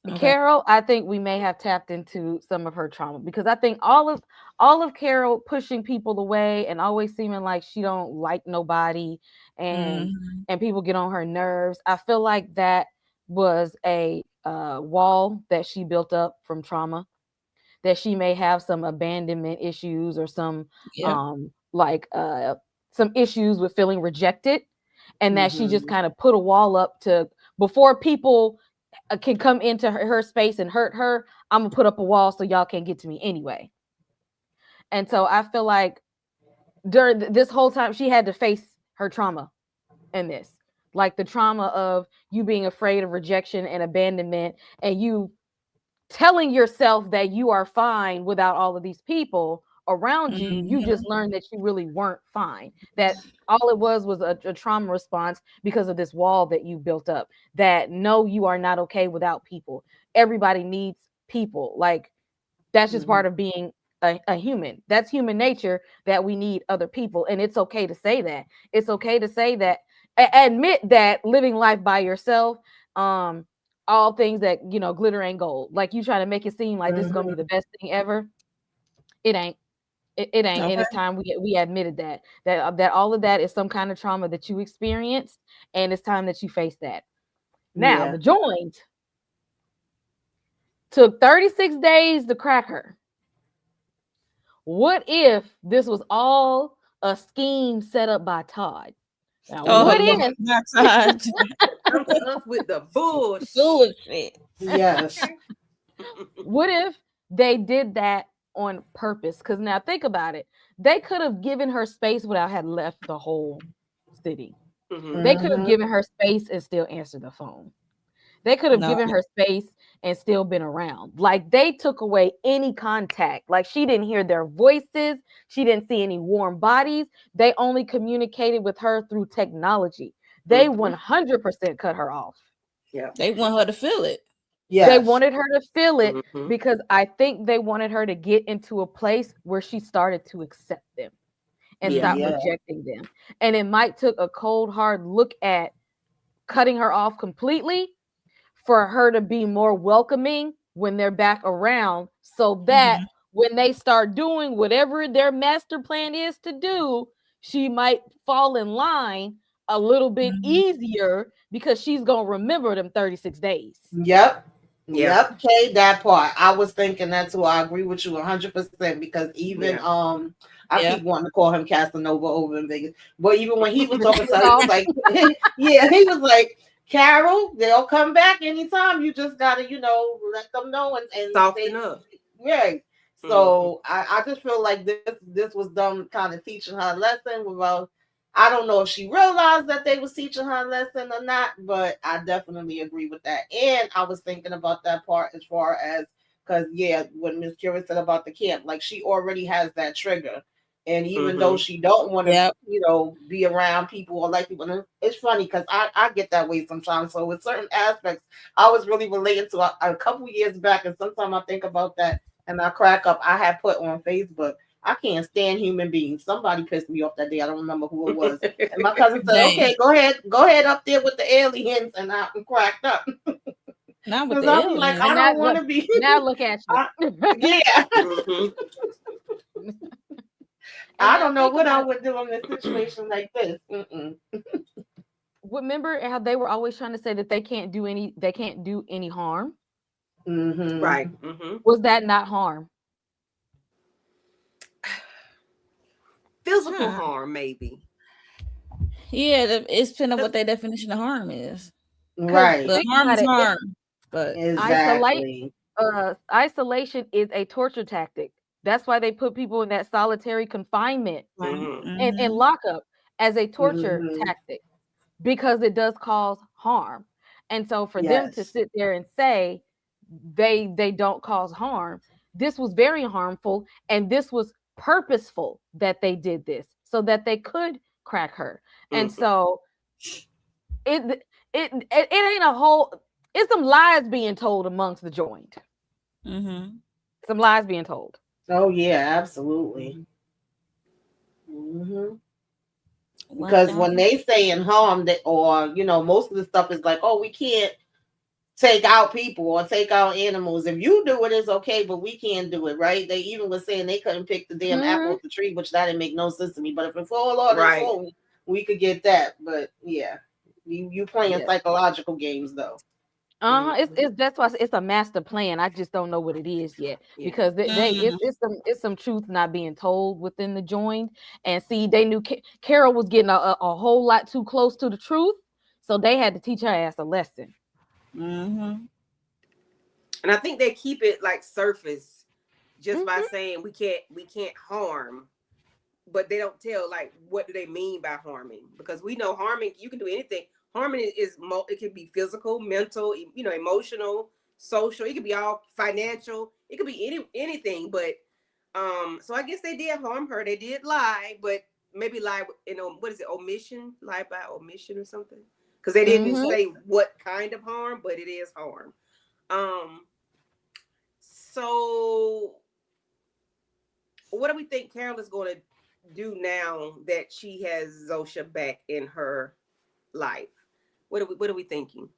Okay. Carol, I think we may have tapped into some of her trauma because I think all of Carol pushing people away and always seeming like she don't like nobody and Mm-hmm. and people get on her nerves. I feel like that was a wall that she built up from trauma, that she may have some abandonment issues or some Yep. like some issues with feeling rejected, and that she just Mm-hmm. kind of put a wall up to before people can come into her space and hurt her. I'm gonna put up a wall so y'all can't get to me anyway. And so I feel like during this whole time she had to face her trauma in this, like the trauma of you being afraid of rejection and abandonment, and you telling yourself that you are fine without all of these people around you. You Mm-hmm. just learned that you really weren't fine, that all it was a trauma response because of this wall that you built up, that no, you are not okay without people. Everybody needs people. Like, that's just Mm-hmm. part of being a human. That's human nature, that we need other people. And it's okay to say that. It's okay to say that, admit that living life by yourself, um all things that glitter ain't gold, like you trying to make it seem like this is gonna be Mm-hmm. the best thing ever. It ain't. It ain't. And Okay. it's time we admitted that all of that is some kind of trauma that you experienced, and it's time that you face that. Now Yeah. the joint took 36 days to crack her. What if this was all a scheme set up by Todd? Now, Oh what Mm-hmm. Lord, if my God. Come to us with the bullshit. Bullshit. Yes. what if they did that on purpose? Because now think about it. They could have given her space without had left the whole city. Mm-hmm. They could have Mm-hmm. given her space and still answered the phone. They could have No. given her space and still been around. Like, they took away any contact. Like, she didn't hear their voices. She didn't see any warm bodies. They only communicated with her through technology. They Mm-hmm. 100% cut her off. Yeah. They want her to feel it. They Yes. wanted her to feel it Mm-hmm. because I think they wanted her to get into a place where she started to accept them and Yeah. stop Yeah. rejecting them. And it might took a cold, hard look at cutting her off completely for her to be more welcoming when they're back around, so that Mm-hmm. when they start doing whatever their master plan is to do, she might fall in line a little bit Mm-hmm. easier because she's going to remember them 36 days. Yep. Yeah. Yep. Okay, that part. I was thinking that too. I agree with you 100% because even Yeah. I Yeah. keep wanting to call him Casanova over in Vegas. But even when he was talking to her, he Call. was like yeah, he was like, Carol, they'll come back anytime. You just gotta, let them know and Soften they up. right. Mm-hmm. So I just feel like this was them kind of teaching her a lesson without. I don't know if she realized that they was teaching her a lesson or not, but I definitely agree with that. And I was thinking about that part as far as because yeah, when Miss Kira said about the camp, like she already has that trigger And even though she don't want to, Yep. be around people or like people, and it's funny because I get that way sometimes. So with certain aspects, I was really related to a couple years back, and sometimes I think about that and I crack up. I had put on Facebook, I can't stand human beings. Somebody pissed me off that day. I don't remember who it was. And my cousin said, Dang. "Okay, go ahead up there with the aliens," and I cracked up. Not with Because the I'll be like, aliens. I don't want to be. Now look at you. Yeah. I don't know think what I about- would do in a situation like this. Remember how they were always trying to say that they can't do any harm? Right. Was that not harm? Physical harm, maybe. Yeah, it's depending on what their definition of harm is. Right. But harm is harm. But exactly. Isolation is a torture tactic. That's why they put people in that solitary confinement and lockup as a torture tactic, because it does cause harm. And so for them to sit there and say they don't cause harm, this was very harmful, and this was purposeful that they did this so that they could crack her. And so it ain't a whole, it's some lies being told amongst the joined. Some lies being told. Oh yeah, absolutely. Because when they say in harm, that, or most of the stuff is like, oh, we can't take out people or take out animals. If you do it, it's okay, but we can't do it, right? They even were saying they couldn't pick the damn apple off the tree, which that didn't make no sense to me. But if it's all on its own, we could get that. But yeah, you playing psychological games though. It's that's why it's a master plan. I just don't know what it is yet, because it's some truth not being told within the joint. And see, they knew Carol was getting a whole lot too close to the truth, so they had to teach her ass a lesson. And I think they keep it like surface, just by saying we can't harm, but they don't tell like what do they mean by harming, because we know harming, you can do anything. Harming is it can be physical, mental, emotional, social. It could be all financial. It could be anything. But so I guess they did harm her. They did lie, but maybe lie what is it? Omission, lie by omission or something. Because they didn't say what kind of harm, but it is harm. So what do we think Carol is going to do now that she has Zosha back in her life? What are we thinking?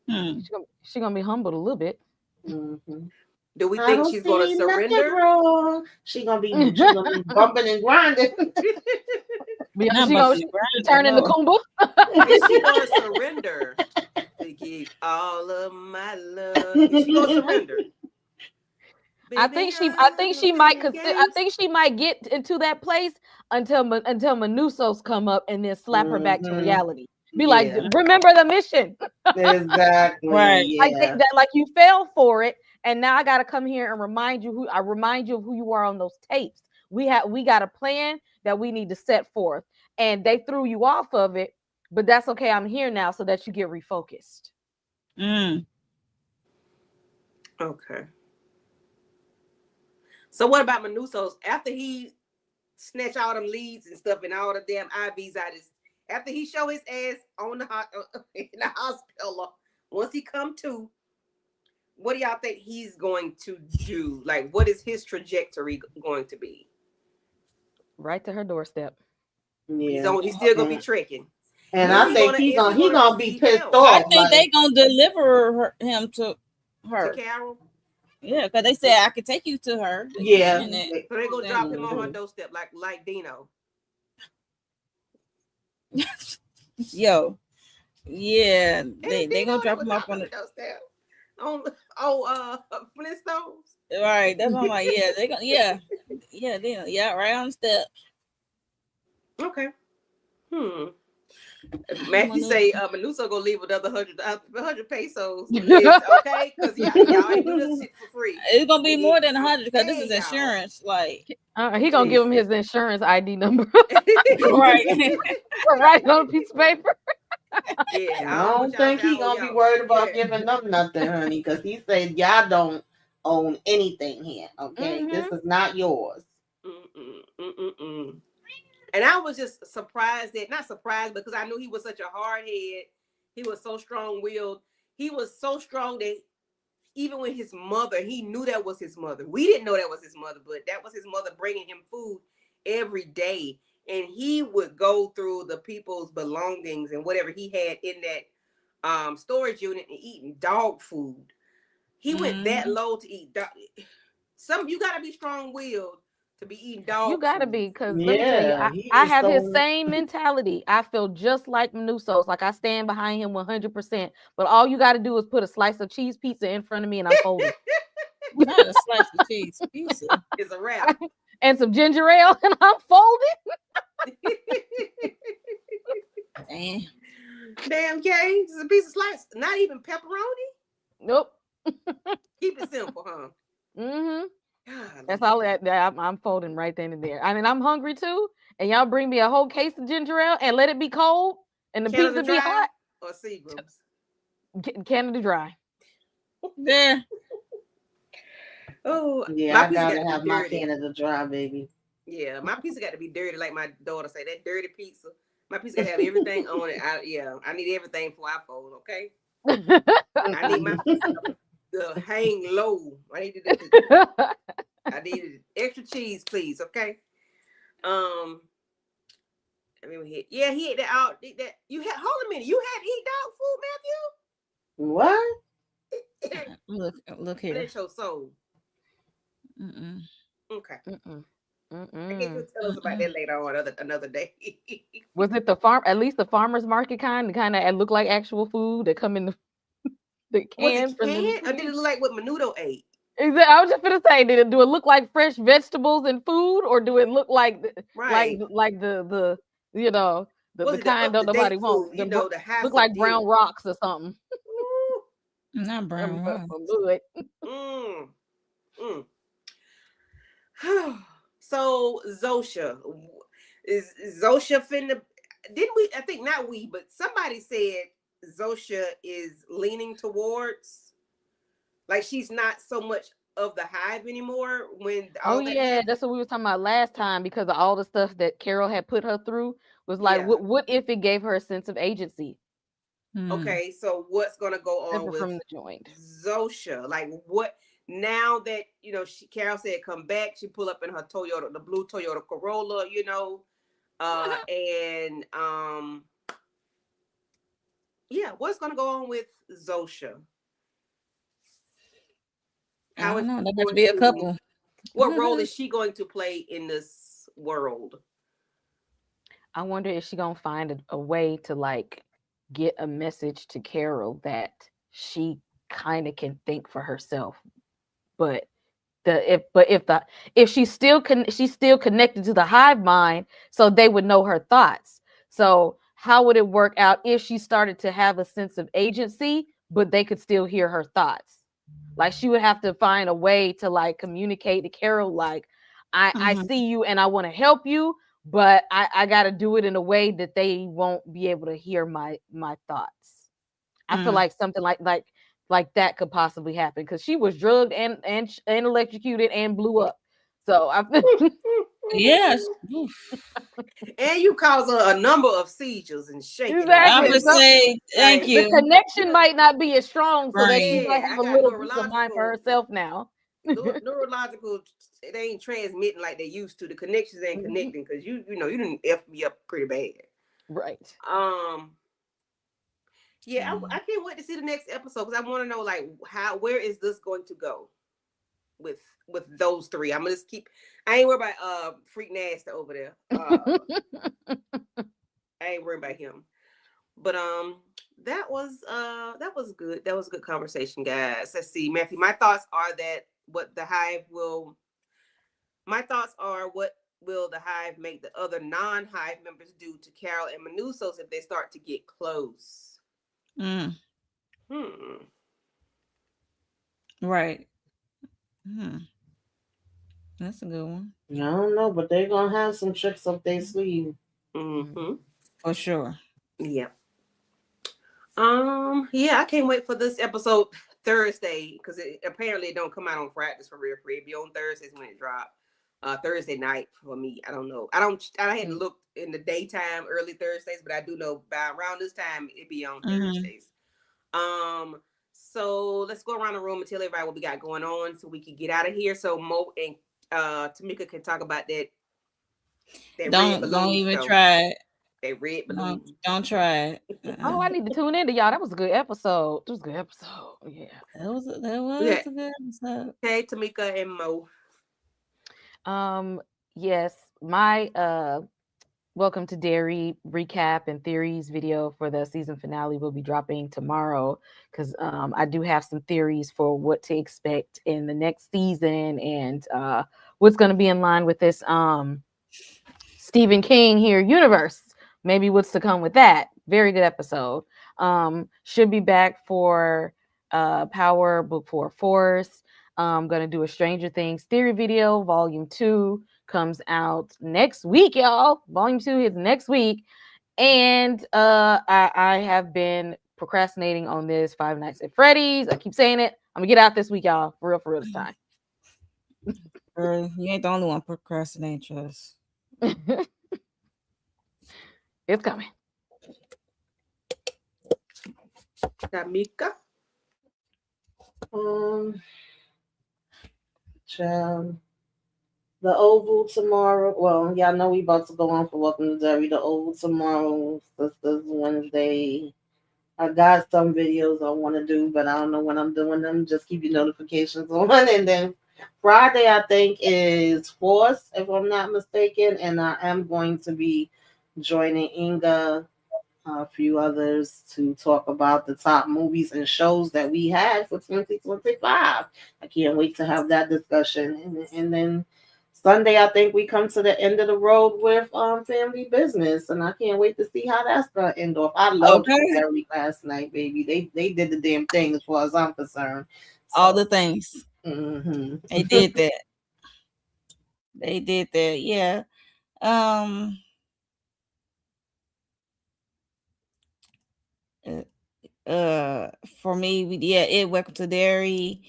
She's gonna be humbled a little bit. Do we think she's going to surrender? She's gonna be bumping and grinding. She's gonna turn into Kumba. Is she going to surrender to give all of my love? Is she going to surrender? I think she might consider. I think she might get into that place until Manusos come up and then slap her back to reality. Be like, remember the mission. Exactly. Right. I think that like you fell for it, and now I got to come here and remind you of who you are on those tapes. We got a plan that we need to set forth, and they threw you off of it, but that's okay. I'm here now so that you get refocused. Okay. So what about Manusos? After he snatch all them leads and stuff and all the damn IVs out his, after he show his ass in the hospital, once he come to, what do y'all think he's going to do? Like, what is his trajectory going to be? Right to her doorstep. Yeah. He's still gonna be trekking. And I think he's gonna be pissed off. I think they gonna deliver him to her. To Carol? Yeah, because they said I could take you to her. Yeah. So they gonna drop him on her doorstep like Dino. Yo. Yeah. They gonna drop him off on the doorstep. On Flintstones. Right. That's what I'm like. Yeah, they gonna right on the steps. Okay. Matthew say Manuso gonna leave another 100 pesos. Okay, because y'all ain't do this shit for free. It's gonna be more than 100 because this is insurance. Like he gonna give him his insurance ID number. Right. Right on a piece of paper. Yeah, I don't think he gonna be worried about giving them nothing, honey, because he said y'all don't own anything here. Okay, this is not yours. And I was just surprised that, not surprised, because I knew he was such a hard head. He was so strong-willed. He was so strong that even with his mother, he knew that was his mother. We didn't know that was his mother, but that was his mother bringing him food every day. And he would go through the people's belongings and whatever he had in that storage unit and eating dog food. He went that low to eat dog. You got to be strong-willed to be eating dog You gotta food. be, because let me tell you, Yeah, he I was have his so. same mentality. I feel just like Manusos, like I stand behind him 100%. But all you got to do is put a slice of cheese pizza in front of me, and I'm folding. Not a slice of cheese pizza. It's a wrap. And some ginger ale, and I'm folding. Damn. Damn, Kay, just a piece of slice, not even pepperoni. Nope. Keep it simple, huh? Mm-hmm. God, That's all that I'm folding right then and there. I mean, I'm hungry too, and y'all bring me a whole case of ginger ale and let it be cold, and the Canada pizza be Dry hot. or Seagram's? Canada Dry. Yeah. Oh, Yeah, my I pizza got gotta to be have my dirty. Canada Dry, baby. Yeah, my pizza got to be dirty, like my daughter say. That dirty pizza. My pizza got to have everything on it. I need everything before I fold. Okay, I need my pizza to hang low. I needed extra cheese, please. Okay. I mean, he ate that out. That you had. Hold a minute. You had to eat What? dog food, Matthew? Look here. Bless your soul. Mm-mm. Okay. Mm-mm. I guess you'll tell us about that later on another day. Was it at least the farmer's market kind that look like actual food that come in the Was cans it from the canned or did it look like what Menudo ate? I was just gonna say, do it look like fresh vegetables and food, or do it look like Right. the Was the it the kind up to that nobody date food? wants? You know, the high Look like sodium. brown rocks or something. Not brown rice. Good. Mm. Mm. So Zosha, is Zosha finna? Didn't we? I think not we, but somebody said Zosha is leaning towards like she's not so much of the hive anymore. When Oh all that yeah, happened. that's what we were talking about last time, because of all the stuff that Carol had put her through. Was like, Yeah. what if it gave her a sense of agency Okay, so what's gonna go on separate with from the joint? Zosha? Like what now that Carol said come back, she pull up in her Toyota, the blue Toyota Corolla, and yeah, what's gonna go on with Zosha? I How is don't know. she There better going be a to couple. what role is she going to play in this world? I wonder if she gonna find a way to like get a message to Carol that she kind of can think for herself, but if she's still connected to the hive mind, so they would know her thoughts. So how would it work out if she started to have a sense of agency, but they could still hear her thoughts? Like she would have to find a way to like communicate to Carol, like, I see you and I want to help you, but I got to do it in a way that they won't be able to hear my thoughts. I feel like something like that could possibly happen, because she was drugged and electrocuted and blew up. So I Yes. And you cause a number of seizures and shaking. I exactly. would So say thank Like, the you. connection might not be as strong, so that she Right. might yeah, have I a got little peace of mind for neurological herself now. neurological, they ain't transmitting like they used to. The connections ain't connecting because you didn't F me up pretty bad. Right. Yeah, I can't wait to see the next episode because I want to know like where is this going to go with those three. I'm gonna just keep. I ain't worried about Freak Nasty over there. I ain't worried about him. But that was good. That was a good conversation, guys. Let's see, Matthew. My thoughts are what will the hive make the other non-hive members do to Carol and Manusos if they start to get close? Right. That's a good one. I don't know, but they're gonna have some tricks up their sleeve. For sure. Yeah. Yeah, I can't wait for this episode Thursday because it apparently don't come out on Fridays for real. It be on Thursdays when it drop. Thursday night for me. I don't know. I hadn't looked in the daytime early Thursdays, but I do know by around this time it be on Thursdays. So let's go around the room and tell everybody what we got going on so we can get out of here. So Mo and Tamika can talk about that red balloon. Don't even try it. That red balloon. Don't try it. Oh, I need to tune into y'all. That was a good episode. It was a good episode. Yeah. That was a good episode. Okay, Tamika and Mo. Yes, my Welcome to Dairy recap and theories video for the season finale will be dropping tomorrow because I do have some theories for what to expect in the next season and what's going to be in line with this Stephen King here universe. Maybe what's to come with that. Very good episode. Should be back for Power Before Force. I'm going to do a Stranger Things theory video, volume 2. Comes out next week, y'all. Volume 2 is next week. And I have been procrastinating on this Five Nights at Freddy's. I keep saying it. I'm gonna get out this week, y'all. For real this time. Girl, you ain't the only one procrastinating, trust. It's coming. Tamika. Child. The Oval tomorrow. Well, y'all know we about to go on for Welcome to Derry. The Oval tomorrow. Sisters Wednesday. I got some videos I want to do, but I don't know when I'm doing them. Just keep your notifications on. And then Friday, I think, is Force, if I'm not mistaken. And I am going to be joining Inga, a few others, to talk about the top movies and shows that we had for 2025. I can't wait to have that discussion. And then Sunday, I think we come to the end of the road with Family Business, and I can't wait to see how that's gonna end off. I loved Derry last night, baby. They did the damn thing as far as I'm concerned. So, all the things. Mm-hmm. They did that. They did that. Yeah. For me, Welcome to Dairy.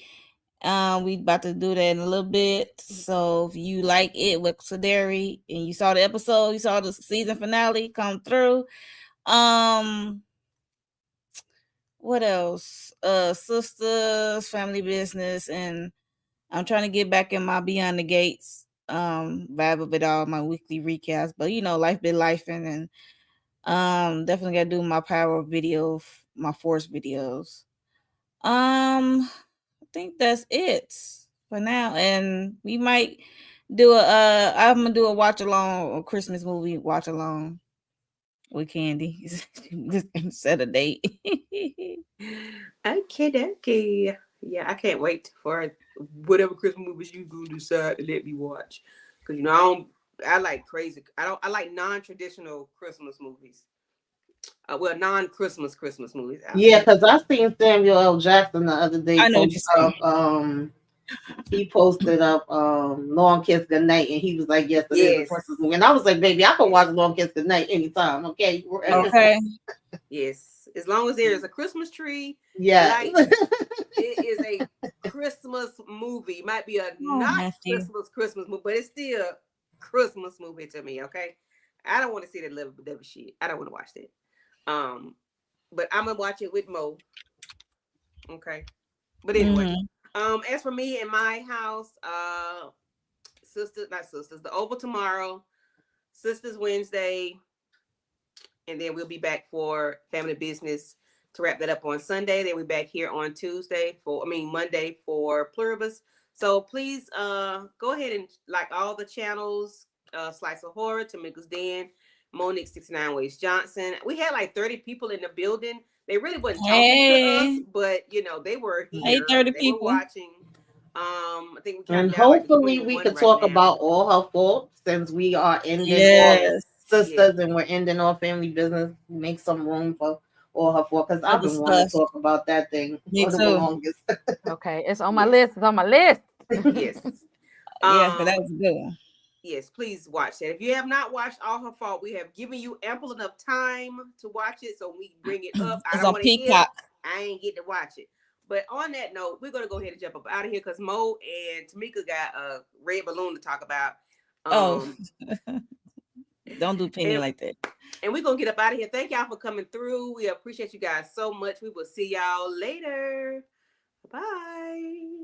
We about to do that in a little bit. So if you like it, Welcome to Dairy, and you saw the episode, you saw the season finale come through. What else? Sisters, Family Business, and I'm trying to get back in my Beyond the Gates vibe of it all, my weekly recaps. But life been lifing, and definitely gotta do my power video, my Force videos. I think that's it for now, and we might do I'm gonna do a watch along, a Christmas movie watch along with Candy. Set a date. Okay. Yeah, I can't wait for whatever Christmas movies you gonna decide to let me watch. Cause I like crazy. I like non-traditional Christmas movies. Non-Christmas movies. Yeah, because I seen Samuel L. Jackson the other day. I know what you're saying. He posted up Long Kiss Goodnight, and he was like, yes, it is a Christmas movie. And I was like, baby, I can watch Long Kiss Goodnight anytime. Okay. Yes. As long as there is a Christmas tree. Yeah. It is a Christmas movie. Might be a Christmas movie, but it's still a Christmas movie to me, okay? I don't want to see that level shit. I don't want to watch that. But I'm gonna watch it with Mo. Okay. But anyway. As for me in my house, the Oval tomorrow, Sisters Wednesday, and then we'll be back for Family Business to wrap that up on Sunday. Then we're back here on Monday for Pluribus. So please go ahead and like all the channels, Slice of Horror, Tamika's Den, Monique 69 Ways Johnson. We had like 30 people in the building. They really wasn't talking to us, but they were here. 30 they people were watching. I think and hopefully we could talk about all her fault since we are ending all sisters and we're ending all Family Business. Make some room for all her fault because I've been wanting to talk about that thing for the longest. Okay, it's on my list. It's on my list. Yes. But that was a good one. Yes, please watch that. If you have not watched All Her Fault, we have given you ample enough time to watch it, so we bring it up. I don't want to hear. I ain't get to watch it, But on that note, we're gonna go ahead and jump up out of here because Mo and Tamika got a red balloon to talk about. Oh, don't do Penny and, like that. and we're gonna get up out of here. Thank y'all for coming through. We appreciate you guys so much. We will see y'all later. Bye.